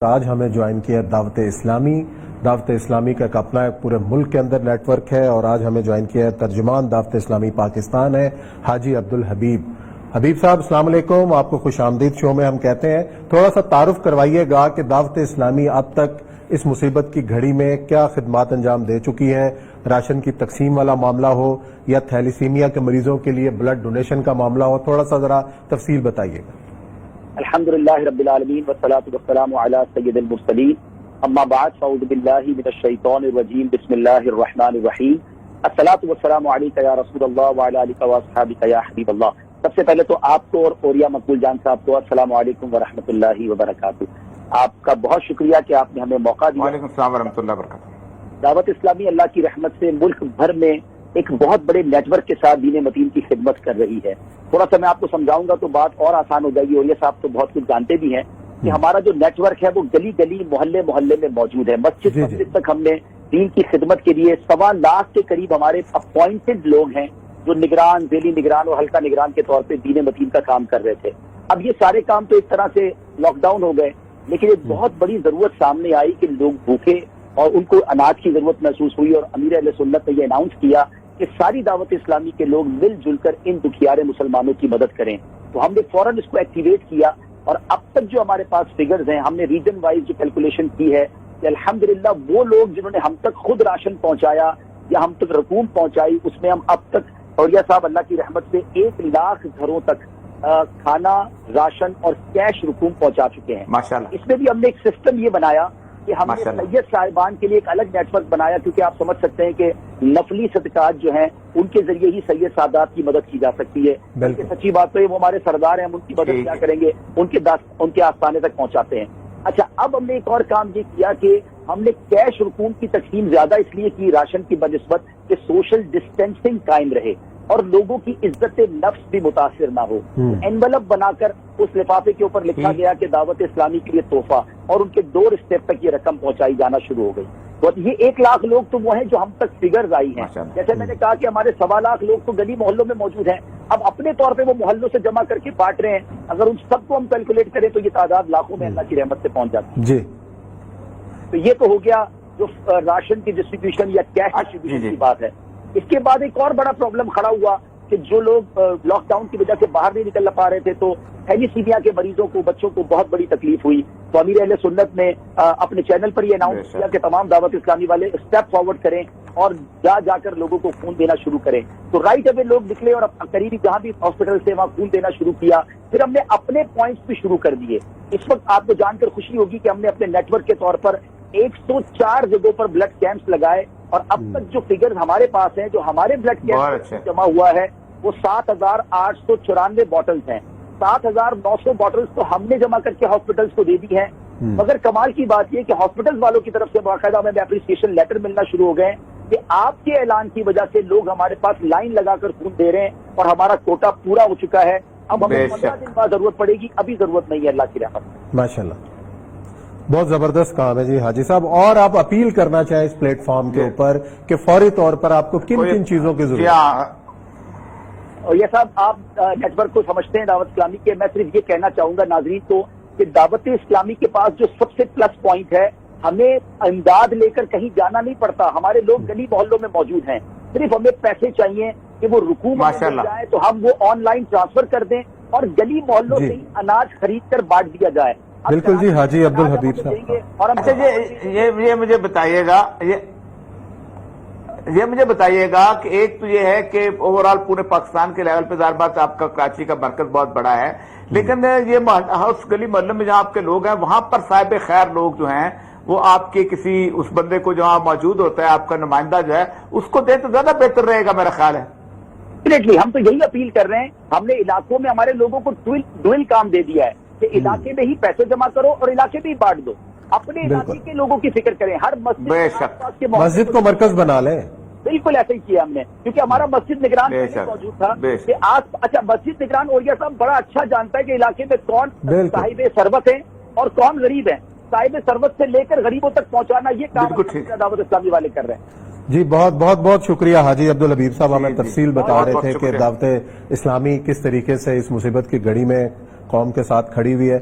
آج ہمیں جوائن کیا دعوت اسلامی کا ایک اپنا پورے ملک کے اندر نیٹ ورک ہے، اور آج ہمیں جوائن کیا ہے ترجمان دعوت اسلامی پاکستان ہے حاجی عبدالحبیب صاحب. السلام علیکم، آپ کو خوش آمدید شو میں ہم کہتے ہیں. تھوڑا سا تعارف کروائیے گا کہ دعوت اسلامی اب تک اس مصیبت کی گھڑی میں کیا خدمات انجام دے چکی ہے، راشن کی تقسیم والا معاملہ ہو یا تھیلیسیمیا کے مریضوں کے لیے بلڈ ڈونیشن کا معاملہ ہو، تھوڑا سا ذرا تفصیل بتائیے گا. الحمدللہ رب العالمین والصلاة والسلام علی سید المرسلین، اما بعد فاعوذ باللہ من الشیطان الرجیم، بسم اللہ الرحمن الرحیم. الصلاة والسلام علیک یا رسول اللہ وعلی آلک واصحابک یا حبیب اللہ. سب سے پہلے تو آپ کو اور اوریا مقبول جان صاحب کو السلام علیکم ورحمۃ اللہ وبرکاتہ. آپ کا بہت شکریہ کہ آپ نے ہمیں موقع دیا. وعلیکم السلام ورحمۃ اللہ وبرکاتہ. دعوت اسلامی اللہ کی رحمت سے ملک بھر میں ایک بہت بڑے نیٹ ورک کے ساتھ دین متین کی خدمت کر رہی ہے. تھوڑا سا میں آپ کو سمجھاؤں گا تو بات اور آسان ہو جائے گی، اور یہ صاحب تو بہت کچھ جانتے بھی ہیں کہ ہمارا جو نیٹ ورک ہے وہ گلی گلی محلے محلے میں موجود ہے. مسجد تک ہم نے دین کی خدمت کے لیے 1.25 لاکھ کے قریب ہمارے اپوائنٹڈ لوگ ہیں جو نگران، ذیلی نگران اور حلقہ نگران کے طور پہ دین متین کا کام کر رہے تھے. اب یہ سارے کام تو ایک طرح سے لاک ڈاؤن ہو گئے، لیکن ایک بہت بڑی ضرورت سامنے آئی کہ لوگ بھوکے اور ان کو اناج کی ضرورت محسوس ہوئی، اور امیر اہل سنت نے یہ اناؤنس کیا کہ ساری دعوت اسلامی کے لوگ مل جل کر ان دکھیارے مسلمانوں کی مدد کریں. تو ہم نے فوراً اس کو ایکٹیویٹ کیا، اور اب تک جو ہمارے پاس فگرز ہیں، ہم نے ریجن وائز جو کیلکولیشن کی ہے کہ الحمدللہ وہ لوگ جنہوں نے ہم تک خود راشن پہنچایا یا ہم تک رقوم پہنچائی، اس میں ہم اب تک اوریا صاحب اللہ کی رحمت سے 1 لاکھ گھروں تک کھانا، راشن اور کیش رقوم پہنچا چکے ہیں. ماشاءاللہ. اس میں بھی ہم نے ایک سسٹم یہ بنایا کہ ہم نے سید صاحبان کے لیے ایک الگ نیٹ ورک بنایا، کیونکہ آپ سمجھ سکتے ہیں کہ نفلی صدقات جو ہیں ان کے ذریعے ہی سید سادات کی مدد کی جا سکتی ہے. بلکہ سچی بات تو ہے وہ ہمارے سردار ہیں، ہم ان کی مدد کیا کریں گے، ان کے آستانے تک پہنچاتے ہیں. اچھا، اب ہم نے ایک اور کام یہ کیا کہ ہم نے کیش رقوم کی تقسیم زیادہ اس لیے کی راشن کی بنسبت کہ سوشل ڈسٹینسنگ قائم رہے اور لوگوں کی عزت نفس بھی متاثر نہ ہو. انویلپ بنا کر اس لفافے کے اوپر لکھا گیا کہ دعوت اسلامی کے لیے تحفہ، اور ان کے ڈور اسٹیپ تک یہ رقم پہنچائی جانا شروع ہو گئی. تو یہ 1 لاکھ لوگ تو وہ ہیں جو ہم تک فگرز آئی ہیں. جیسے میں نے کہا کہ ہمارے 1.25 لاکھ لوگ تو گلی محلوں میں موجود ہیں. اب اپنے طور پہ وہ محلوں سے جمع کر کے بانٹ رہے ہیں. اگر ان سب کو ہم کیلکولیٹ کریں تو یہ تعداد لاکھوں میں اللہ کی رحمت سے پہنچ جاتی ہے. جی، تو یہ تو ہو گیا جو راشن کی ڈسٹریبیوشن یا کیش ڈسٹریبیوشن کی بات ہے. اس کے بعد ایک اور بڑا پرابلم کھڑا ہوا کہ جو لوگ لاک ڈاؤن کی وجہ سے باہر نہیں نکل پا رہے تھے، تو تھیلیسیمیا کے مریضوں کو، بچوں کو بہت بڑی تکلیف ہوئی. تو امیر اہل سنت نے اپنے چینل پر یہ اناؤنس کیا کہ تمام دعوت اسلامی والے اسٹیپ فارورڈ کریں اور جا کر لوگوں کو خون دینا شروع کریں. تو رائٹ اوے لوگ نکلے اور قریبی جہاں بھی ہاسپٹل سے وہاں خون دینا شروع کیا. پھر ہم نے اپنے پوائنٹس بھی شروع کر دیے. اس وقت آپ کو جان کر خوشی ہوگی کہ ہم نے اپنے نیٹ ورک کے طور پر 104 جگہوں پر بلڈ کیمپس لگائے، اور اب تک جو فگرز ہمارے پاس ہیں، جو ہمارے بلڈ کیمپ جمع ہوا ہے وہ 7,894 باٹلز ہیں. 7,900 باٹلز تو ہم نے جمع کر کے ہاسپٹلز کو دے دی ہیں. مگر کمال کی بات یہ کہ ہاسپٹلز والوں کی طرف سے باقاعدہ ہمیں اپریسیشن لیٹر ملنا شروع ہو گئے کہ آپ کے اعلان کی وجہ سے لوگ ہمارے پاس لائن لگا کر خون دے رہے ہیں، اور ہمارا کوٹا پورا ہو چکا ہے. اب ہمیں 15 دن بعد ضرورت پڑے گی، ابھی ضرورت نہیں ہے اللہ کی رحمت. ماشاءاللہ، بہت زبردست کام ہے جی حاجی صاحب. اور آپ اپیل کرنا چاہیں اس پلیٹ فارم کے اوپر کہ فوری طور پر آپ کو کن کن چیزوں کی ضرورت ہے؟ اور یہ صاحب آپ نیٹ ورک کو سمجھتے ہیں دعوت اسلامی کے. میں صرف یہ کہنا چاہوں گا ناظرین کو کہ دعوت اسلامی کے پاس جو سب سے پلس پوائنٹ ہے، ہمیں امداد لے کر کہیں جانا نہیں پڑتا. ہمارے لوگ گلی محلوں میں موجود ہیں، صرف ہمیں پیسے چاہیے کہ وہ رقوم جائے تو ہم وہ آن لائن ٹرانسفر کر دیں اور گلی محلوں سے اناج خرید کر بانٹ دیا جائے. بالکل جی حاجی عبدالحبیب صاحب. اچھا جی، یہ مجھے بتائیے گا، یہ مجھے بتائیے گا کہ ایک تو یہ ہے کہ اوورال پورے پاکستان کے لیول پہ ظاہر بات آپ کا کراچی کا مرکز بہت بڑا ہے، لیکن یہ ہاؤس گلی محلے میں جہاں آپ کے لوگ ہیں وہاں پر صاحب خیر لوگ جو ہیں وہ آپ کے کسی اس بندے کو جہاں موجود ہوتا ہے، آپ کا نمائندہ جو ہے، اس کو دیں تو زیادہ بہتر رہے گا میرا خیال ہے. ڈیفینیٹلی ہم تو یہی اپیل کر رہے ہیں. ہم نے علاقوں میں ہمارے لوگوں کو ڈوئل کام دے دیا ہے کہ علاقے میں ہی پیسے جمع کرو اور علاقے میں ہی بانٹ دو. اپنے علاقے کے لوگوں کی فکر کریں. ہر مسجد کو مرکز بنا لیں. بالکل ایسا ہی کیا ہم نے، کیونکہ ہمارا مسجد نگران موجود تھا کہ اچھا مسجد نگران اوریا صاحب بڑا اچھا جانتا ہے کہ علاقے میں کون صاحب ثروت ہیں اور کون غریب ہیں. صاحب ثروت سے لے کر غریبوں تک پہنچانا یہ کام دعوت اسلامی والے کر رہے ہیں. جی بہت بہت بہت شکریہ حاجی عبدالحبیب صاحب. ہمیں تفصیل بتا رہے تھے کہ دعوت اسلامی کس طریقے سے اس مصیبت کی گھڑی میں قوم کے ساتھ کھڑی ہوئی ہے.